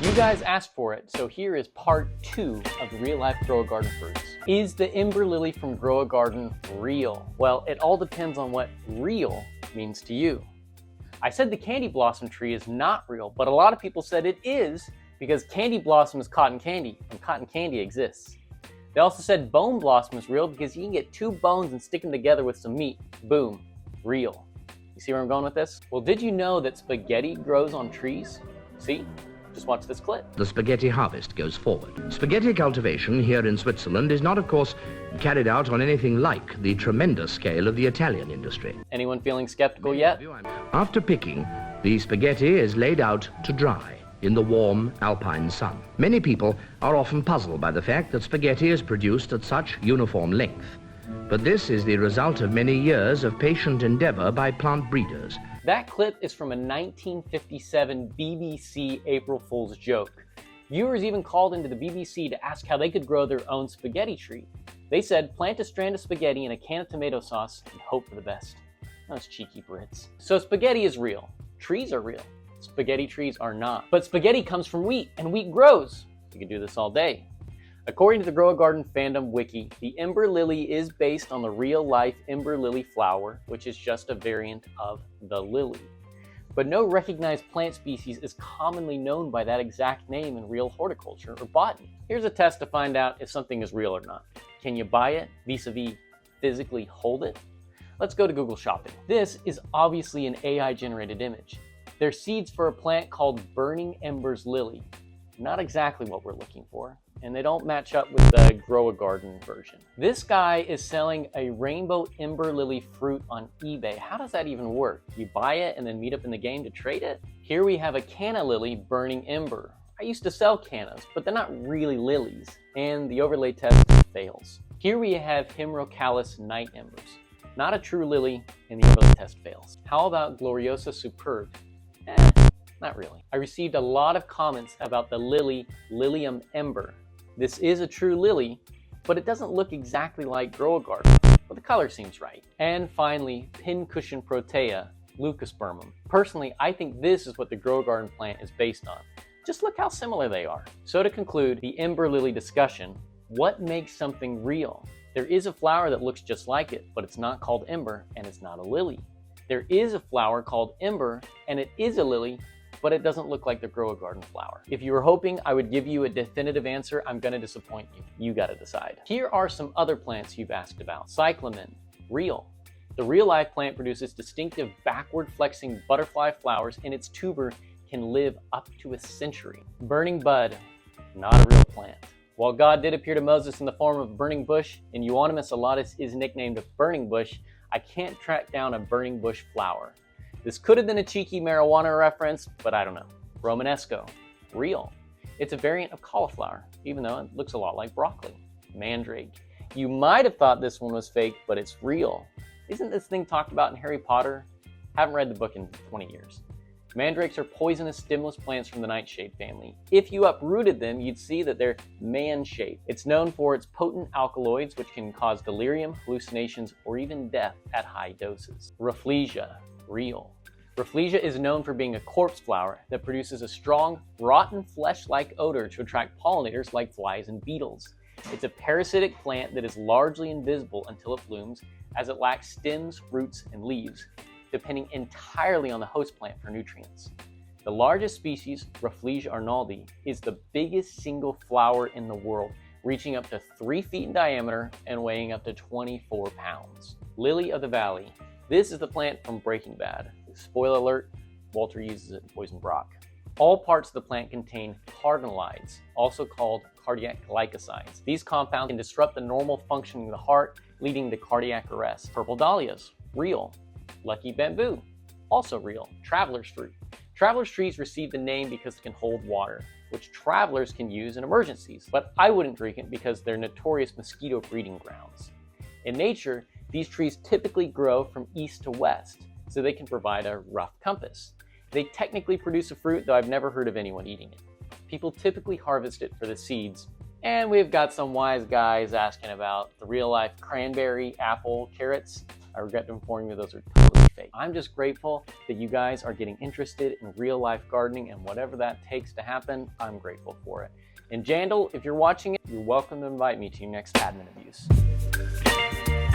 You guys asked for it, so here is part 2 of the real-life Grow-A-Garden fruits. Is the Ember Lily from Grow-A-Garden real? Well, it all depends on what real means to you. I said the candy blossom tree is not real, but a lot of people said it is because candy blossom is cotton candy, and cotton candy exists. They also said bone blossom is real because you can get 2 bones and stick them together with some meat. Boom, real. You see where I'm going with this? Well, did you know that spaghetti grows on trees? See? Just watch this clip. The spaghetti harvest goes forward. Spaghetti cultivation here in Switzerland is not, of course, carried out on anything like the tremendous scale of the Italian industry. Anyone feeling skeptical yet? After picking, the spaghetti is laid out to dry in the warm alpine sun. Many people are often puzzled by the fact that spaghetti is produced at such uniform length. But this is the result of many years of patient endeavor by plant breeders. That clip is from a 1957 BBC April Fool's joke. Viewers even called into the BBC to ask how they could grow their own spaghetti tree. They said, plant a strand of spaghetti in a can of tomato sauce and hope for the best. Those cheeky Brits. So spaghetti is real. Trees are real. Spaghetti trees are not. But spaghetti comes from wheat, and wheat grows. You can do this all day. According to the Grow-A-Garden fandom wiki, the Ember Lily is based on the real-life Ember Lily flower, which is just a variant of the lily. But no recognized plant species is commonly known by that exact name in real horticulture or botany. Here's a test to find out if something is real or not. Can you buy it, vis-a-vis physically hold it? Let's go to Google Shopping. This is obviously an AI-generated image. They're seeds for a plant called Burning Embers Lily. Not exactly what we're looking for, and they don't match up with the Grow-A-Garden version. This guy is selling a rainbow Ember Lily fruit on eBay. How does that even work? You buy it and then meet up in the game to trade it? Here we have a canna lily burning ember. I used to sell cannas, but they're not really lilies, and the overlay test fails. Here we have Himrocallis night embers. Not a true lily, and the overlay test fails. How about Gloriosa superb? Not really. I received a lot of comments about the lily, Lilium ember. This is a true lily, but it doesn't look exactly like Grow-A-Garden, but the color seems right. And finally, Pincushion protea, Leucospermum. Personally, I think this is what the Grow-A-Garden plant is based on. Just look how similar they are. So to conclude the Ember Lily discussion, what makes something real? There is a flower that looks just like it, but it's not called ember and it's not a lily. There is a flower called ember and it is a lily, but it doesn't look like the Grow-A-Garden flower. If you were hoping I would give you a definitive answer, I'm gonna disappoint you. You gotta decide. Here are some other plants you've asked about. Cyclamen, real. The real-life plant produces distinctive backward-flexing butterfly flowers, and its tuber can live up to a century. Burning bud, not a real plant. While God did appear to Moses in the form of a burning bush, and Euonymus alatus is nicknamed burning bush, I can't track down a burning bush flower. This could have been a cheeky marijuana reference, but I don't know. Romanesco, real. It's a variant of cauliflower, even though it looks a lot like broccoli. Mandrake. You might have thought this one was fake, but it's real. Isn't this thing talked about in Harry Potter? Haven't read the book in 20 years. Mandrakes are poisonous stemless plants from the nightshade family. If you uprooted them, you'd see that they're man-shaped. It's known for its potent alkaloids, which can cause delirium, hallucinations, or even death at high doses. Rafflesia, real. Rafflesia is known for being a corpse flower that produces a strong, rotten flesh-like odor to attract pollinators like flies and beetles. It's a parasitic plant that is largely invisible until it blooms, as it lacks stems, roots, and leaves, depending entirely on the host plant for nutrients. The largest species, Rafflesia arnoldi, is the biggest single flower in the world, reaching up to 3 feet in diameter and weighing up to 24 pounds. Lily of the Valley. This is the plant from Breaking Bad. Spoiler alert, Walter uses it in Poison Brock. All parts of the plant contain cardinalides, also called cardiac glycosides. These compounds can disrupt the normal functioning of the heart, leading to cardiac arrest. Purple dahlias, real. Lucky bamboo, also real. Traveler's fruit. Traveler's trees receive the name because it can hold water, which travelers can use in emergencies, but I wouldn't drink it because they're notorious mosquito breeding grounds. In nature, these trees typically grow from east to west, so they can provide a rough compass. They technically produce a fruit, though I've never heard of anyone eating it. People typically harvest it for the seeds. And we've got some wise guys asking about the real-life cranberry, apple, carrots. I regret to inform you those are totally fake. I'm just grateful that you guys are getting interested in real life gardening, and whatever that takes to happen, I'm grateful for it. And Jandal, if you're watching it, you're welcome to invite me to your next admin abuse.